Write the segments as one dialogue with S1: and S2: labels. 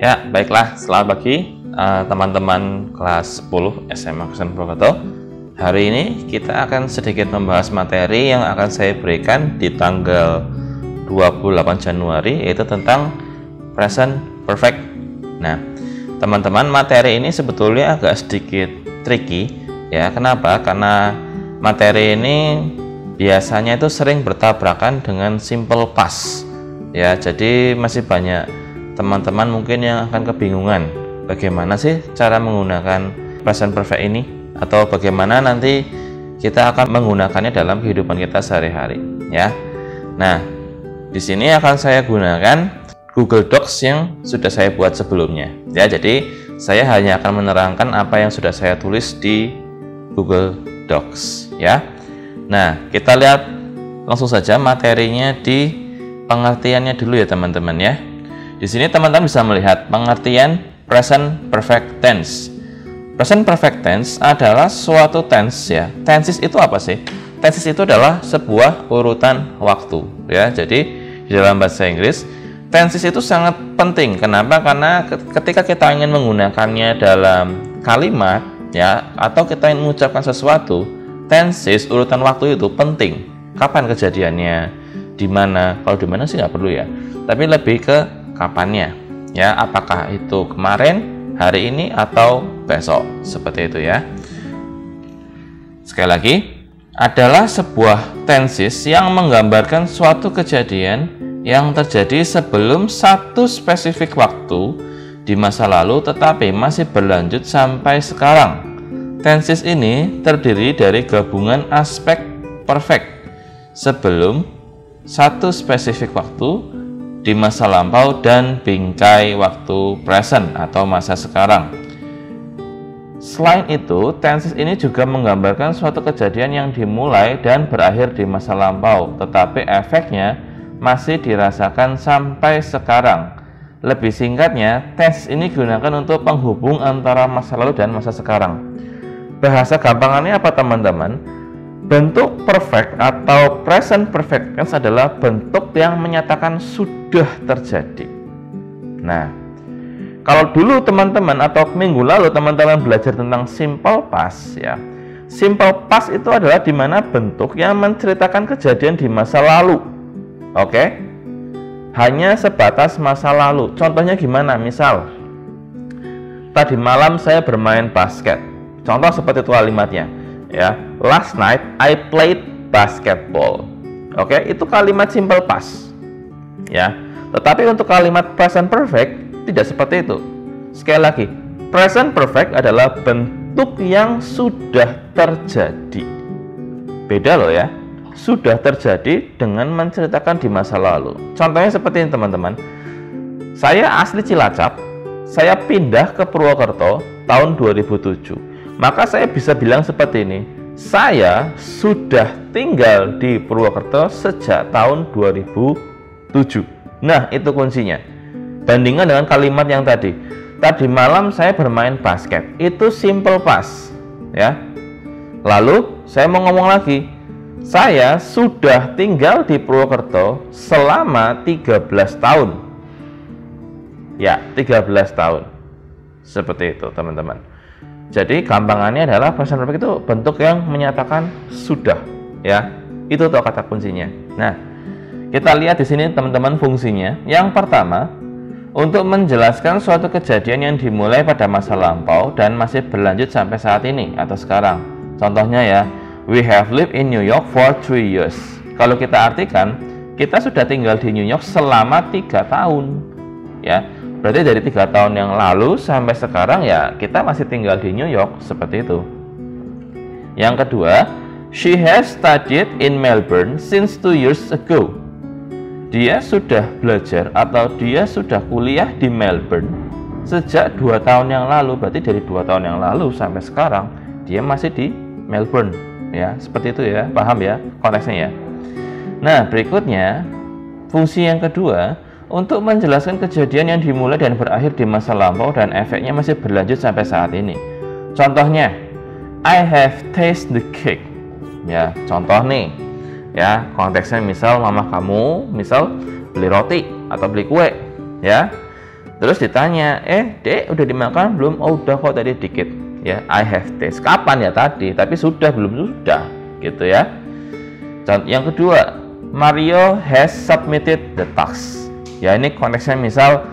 S1: Ya, baiklah, selamat pagi teman-teman kelas 10 SMA Kristen Purwokerto. Hari ini kita akan sedikit membahas materi yang akan saya berikan di tanggal 28 Januari, yaitu tentang present perfect. Nah, teman-teman, materi ini sebetulnya agak sedikit tricky ya. Kenapa? Karena materi ini biasanya itu sering bertabrakan dengan simple past ya. Jadi masih banyak teman-teman mungkin yang akan kebingungan bagaimana sih cara menggunakan present perfect ini, atau bagaimana nanti kita akan menggunakannya dalam kehidupan kita sehari-hari ya. Nah, di sini akan saya gunakan Google Docs yang sudah saya buat sebelumnya ya. Jadi saya hanya akan menerangkan apa yang sudah saya tulis di Google Docs ya. Nah, kita lihat langsung saja materinya di pengertiannya dulu ya teman-teman ya. Di sini teman-teman bisa melihat pengertian present perfect tense. Present perfect tense adalah suatu tense ya. Tenses itu apa sih? Tenses itu adalah sebuah urutan waktu ya. Jadi di dalam bahasa Inggris, tenses itu sangat penting. Kenapa? Karena ketika kita ingin menggunakannya dalam kalimat ya, atau kita ingin mengucapkan sesuatu, tenses urutan waktu itu penting. Kapan kejadiannya? Di mana? Kalau di mana sih nggak perlu ya. Tapi lebih ke kapannya ya, apakah itu kemarin, hari ini, atau besok, seperti itu ya. Sekali lagi, adalah sebuah tenses yang menggambarkan suatu kejadian yang terjadi sebelum satu spesifik waktu di masa lalu tetapi masih berlanjut sampai sekarang. Tenses ini terdiri dari gabungan aspek perfect sebelum satu spesifik waktu di masa lampau dan bingkai waktu present atau masa sekarang. Selain itu, tenses ini juga menggambarkan suatu kejadian yang dimulai dan berakhir di masa lampau, tetapi efeknya masih dirasakan sampai sekarang. Lebih singkatnya, tenses ini digunakan untuk penghubung antara masa lalu dan masa sekarang. Bahasa gampangannya apa teman-teman? Bentuk perfect atau present perfect tense adalah bentuk yang menyatakan sudah terjadi. Nah, kalau dulu teman-teman atau minggu lalu teman-teman belajar tentang simple past ya. Simple past itu adalah dimana bentuk yang menceritakan kejadian di masa lalu. Oke? Hanya sebatas masa lalu. Contohnya gimana? Misal, tadi malam saya bermain basket. Contoh seperti itu kalimatnya. Ya, last night I played basketball. Oke, itu kalimat simple past. Ya, tetapi untuk kalimat present perfect tidak seperti itu. Sekali lagi, present perfect adalah bentuk yang sudah terjadi. Beda loh ya, sudah terjadi dengan menceritakan di masa lalu. Contohnya seperti ini teman-teman. Saya asli Cilacap, saya pindah ke Purwokerto tahun 2007. Maka saya bisa bilang seperti ini, saya sudah tinggal di Purwokerto sejak tahun 2007. Nah, itu kuncinya. Bandingkan dengan kalimat yang tadi malam saya bermain basket, itu simple past ya. Lalu saya mau ngomong lagi, saya sudah tinggal di Purwokerto selama 13 tahun ya, 13 tahun. Seperti itu teman-teman. Jadi gampangannya adalah present perfect itu bentuk yang menyatakan sudah ya. Itu tuh kata kuncinya. Nah, kita lihat di sini teman-teman fungsinya. Yang pertama, untuk menjelaskan suatu kejadian yang dimulai pada masa lampau dan masih berlanjut sampai saat ini atau sekarang. Contohnya ya, we have lived in New York for 3 years. Kalau kita artikan, kita sudah tinggal di New York selama 3 tahun ya. Berarti dari 3 tahun yang lalu sampai sekarang ya kita masih tinggal di New York, seperti itu. Yang kedua, she has studied in Melbourne since 2 years ago. Dia sudah belajar atau dia sudah kuliah di Melbourne sejak 2 tahun yang lalu. Berarti dari 2 tahun yang lalu sampai sekarang dia masih di Melbourne ya. Seperti itu ya, paham ya konteksnya ya. Nah, berikutnya fungsi yang kedua, untuk menjelaskan kejadian yang dimulai dan berakhir di masa lampau dan efeknya masih berlanjut sampai saat ini. Contohnya, I have tasted the cake. Ya, contoh nih. Ya, konteksnya misal mama kamu misal beli roti atau beli kue, ya. Terus ditanya, Dek, udah dimakan belum? Oh, udah kok, tadi dikit. Ya, I have taste. Kapan ya tadi? Tapi sudah belum? Sudah, gitu ya. Yang kedua, Mario has submitted the task. Ya, ini konteksnya misal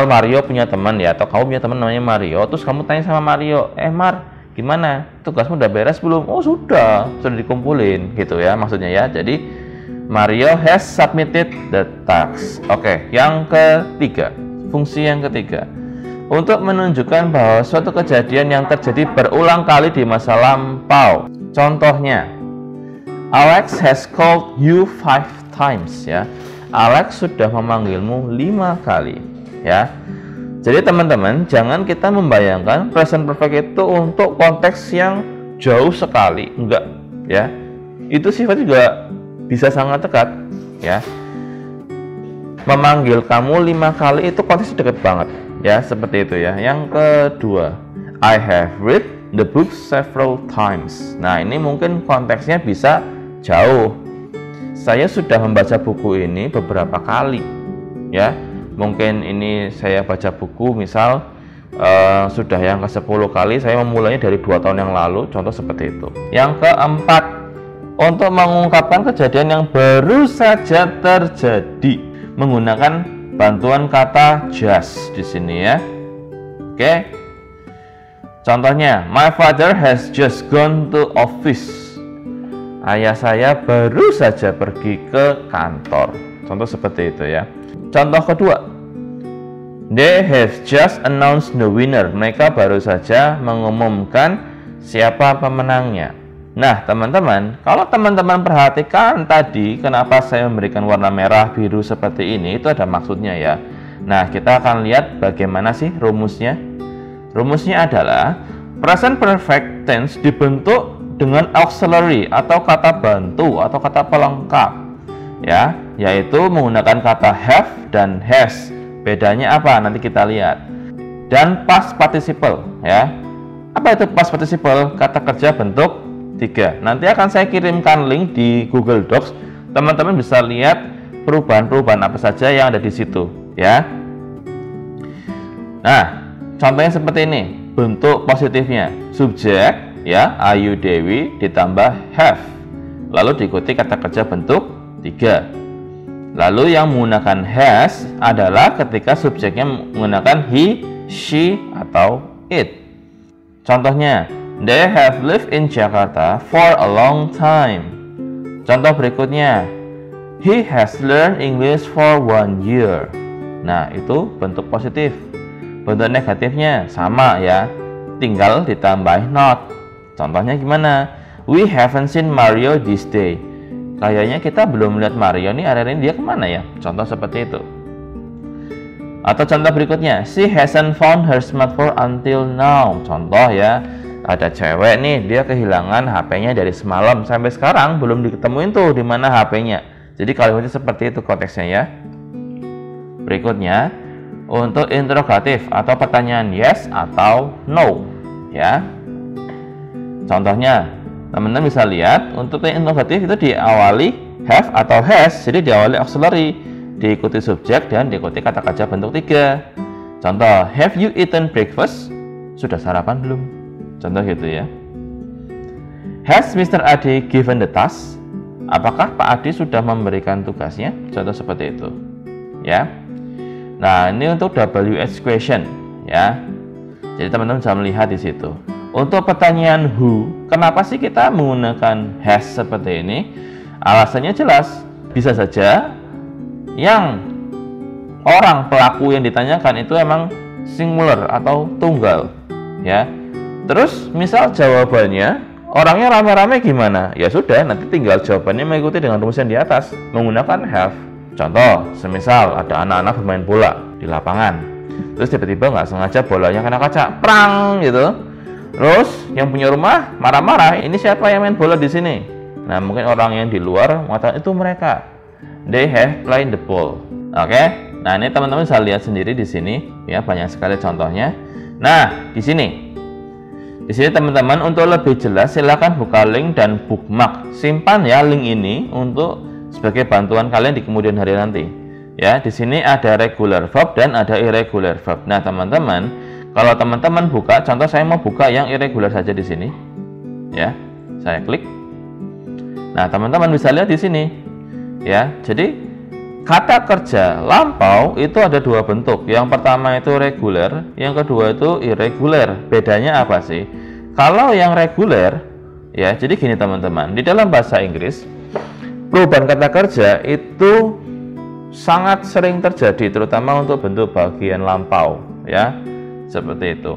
S1: Mario punya teman ya, atau kamu punya teman namanya Mario, terus kamu tanya sama Mario, Mar, gimana? Tugasmu udah beres belum? Oh, sudah dikumpulin, gitu ya maksudnya ya. Jadi Mario has submitted the task. Oke, yang ketiga, fungsi yang ketiga, untuk menunjukkan bahwa suatu kejadian yang terjadi berulang kali di masa lampau. Contohnya, Alex has called you 5 times ya. Alex sudah memanggilmu 5 kali ya. Jadi teman-teman, jangan kita membayangkan present perfect itu untuk konteks yang jauh sekali, enggak ya. Itu sifat juga bisa sangat dekat ya. Memanggil kamu 5 kali itu konteksnya dekat banget ya, seperti itu ya. Yang kedua, I have read the book several times. Nah, ini mungkin konteksnya bisa jauh. Saya sudah membaca buku ini beberapa kali ya. Mungkin ini saya baca buku misal sudah yang ke-10 kali, saya memulainya dari 2 tahun yang lalu, contoh seperti itu. Yang keempat, untuk mengungkapkan kejadian yang baru saja terjadi, menggunakan bantuan kata just di sini ya. Oke. Contohnya, my father has just gone to office. Ayah saya baru saja pergi ke kantor. Contoh seperti itu ya. Contoh kedua, they have just announced the winner. Mereka baru saja mengumumkan siapa pemenangnya. Nah, teman-teman, kalau teman-teman perhatikan tadi, kenapa saya memberikan warna merah biru seperti ini, itu ada maksudnya ya. Nah, kita akan lihat bagaimana sih rumusnya. Rumusnya adalah present perfect tense dibentuk dengan auxiliary atau kata bantu atau kata pelengkap ya, yaitu menggunakan kata have dan has. Bedanya apa? Nanti kita lihat. Dan past participle ya. Apa itu past participle? Kata kerja bentuk 3. Nanti akan saya kirimkan link di Google Docs. Teman-teman bisa lihat perubahan-perubahan apa saja yang ada di situ ya. Nah, contohnya seperti ini. Bentuk positifnya subjek ya, Ayu Dewi ditambah have. Lalu diikuti kata kerja bentuk 3. Lalu yang menggunakan has adalah ketika subjeknya menggunakan he, she, atau it. Contohnya, they have lived in Jakarta for a long time. Contoh berikutnya, he has learned English for 1 year. Nah, itu bentuk positif. Bentuk negatifnya sama ya, tinggal ditambah not. Contohnya gimana? We haven't seen Mario this day. Kayaknya kita belum melihat Mario nih, hari ini dia kemana ya? Contoh seperti itu. Atau contoh berikutnya, she hasn't found her smartphone until now. Contoh ya, ada cewek nih, dia kehilangan HP-nya dari semalam sampai sekarang belum diketemuin tuh di mana HP-nya. Jadi kalimatnya seperti itu konteksnya ya. Berikutnya, untuk interrogatif atau pertanyaan yes atau no ya. Contohnya, teman-teman bisa lihat untuk interrogatif itu diawali have atau has, jadi diawali auxiliary, diikuti subjek dan diikuti kata kerja bentuk 3. Contoh, have you eaten breakfast? Sudah sarapan belum? Contoh gitu ya. Has Mr. Adi given the task? Apakah Pak Adi sudah memberikan tugasnya? Contoh seperti itu ya. Nah, ini untuk WH question ya. Jadi teman-teman bisa melihat di situ. Untuk pertanyaan who, kenapa sih kita menggunakan has seperti ini? Alasannya jelas, bisa saja yang orang pelaku yang ditanyakan itu emang singular atau tunggal ya. Terus misal jawabannya orangnya rame-rame gimana? Ya sudah, nanti tinggal jawabannya mengikuti dengan rumus yang di atas menggunakan have. Contoh, semisal ada anak-anak bermain bola di lapangan, terus tiba-tiba nggak sengaja bolanya kena kaca, prang gitu. Terus yang punya rumah marah-marah, ini siapa yang main bola di sini? Nah, mungkin orang yang di luar mengatakan itu mereka. They have played the ball. Oke. Nah, ini teman-teman bisa lihat sendiri di sini ya, banyak sekali contohnya. Nah, di sini teman-teman untuk lebih jelas silakan buka link dan bookmark. Simpan ya link ini untuk sebagai bantuan kalian di kemudian hari nanti. Ya, di sini ada regular verb dan ada irregular verb. Nah, teman-teman, kalau teman-teman buka, contoh saya mau buka yang irregular saja di sini. Ya, saya klik. Nah, teman-teman bisa lihat di sini. Ya, jadi kata kerja lampau itu ada dua bentuk. Yang pertama itu regular, yang kedua itu irregular. Bedanya apa sih? Kalau yang regular, ya, jadi gini teman-teman, di dalam bahasa Inggris, perubahan kata kerja itu sangat sering terjadi, terutama untuk bentuk bagian lampau, ya, seperti itu.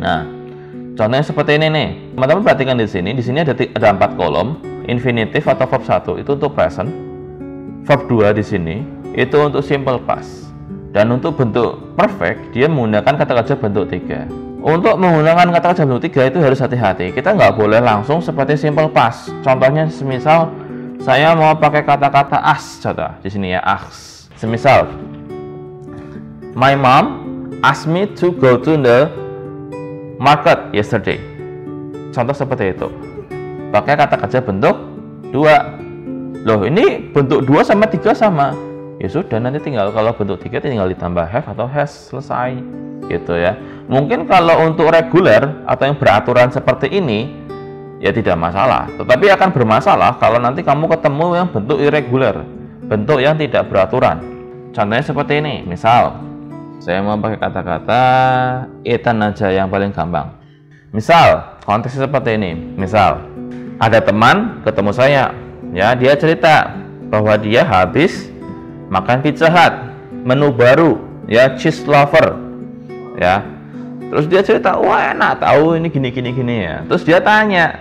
S1: Nah, contohnya seperti ini nih, teman-teman perhatikan di sini ada 4 kolom. Infinitif atau verb 1 itu untuk present, verb 2 di sini itu untuk simple past, dan untuk bentuk perfect dia menggunakan kata kerja bentuk 3. Untuk menggunakan kata kerja bentuk 3 itu harus hati-hati, kita nggak boleh langsung seperti simple past. Contohnya semisal saya mau pakai kata-kata ask, contoh di sini ya, ask. Semisal, my mom asked me to go to the market yesterday. Contoh seperti itu. Pakai kata kerja bentuk 2. Loh, ini bentuk 2 sama 3 sama. Ya sudah, nanti tinggal kalau bentuk 3 tinggal ditambah have atau has, selesai. Gitu ya. Mungkin kalau untuk reguler atau yang beraturan seperti ini, ya tidak masalah, tetapi akan bermasalah kalau nanti kamu ketemu yang bentuk irregular, bentuk yang tidak beraturan. Contohnya seperti ini, misal saya mau pakai kata-kata Ethan aja yang paling gampang. Misal konteksnya seperti ini, misal ada teman ketemu saya, ya, dia cerita bahwa dia habis makan Pizza Hut, menu baru, ya, cheese lover, ya. Terus dia cerita, wah enak tahu ini gini ya. Terus dia tanya,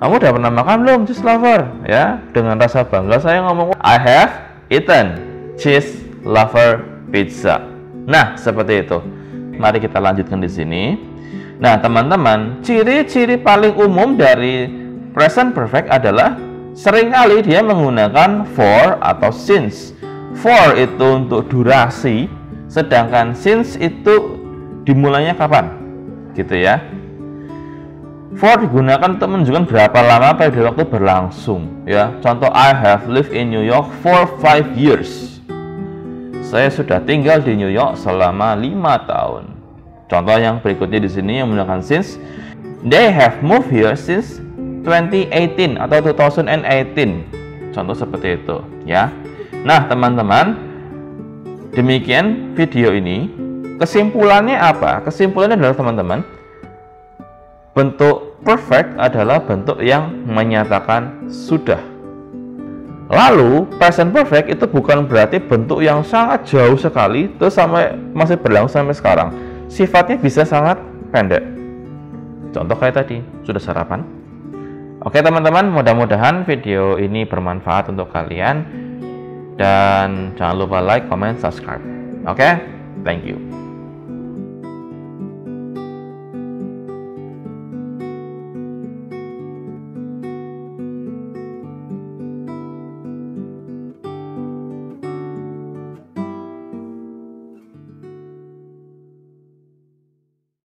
S1: kamu udah pernah makan belum cheese lover? Ya, dengan rasa bangga saya ngomong, I have eaten cheese lover pizza. Nah, seperti itu. Mari kita lanjutkan di sini. Nah, teman-teman, ciri-ciri paling umum dari present perfect adalah seringkali dia menggunakan for atau since. For itu untuk durasi, sedangkan since itu dimulainya kapan, gitu ya. For digunakan untuk menunjukkan berapa lama periode waktu berlangsung, ya. Contoh, I have lived in New York for 5 years. Saya sudah tinggal di New York selama 5 tahun. Contoh yang berikutnya di sini yang menggunakan since, they have moved here since 2018 atau 2018. Contoh seperti itu, ya. Nah, teman-teman, demikian video ini. Kesimpulannya apa? Kesimpulannya adalah, teman-teman, bentuk perfect adalah bentuk yang menyatakan sudah. Lalu present perfect itu bukan berarti bentuk yang sangat jauh sekali terus sampai masih berlangsung sampai sekarang. Sifatnya bisa sangat pendek. Contoh kayak tadi, sudah sarapan? Oke teman-teman, mudah-mudahan video ini bermanfaat untuk kalian, dan jangan lupa like, comment, subscribe. Oke, thank you.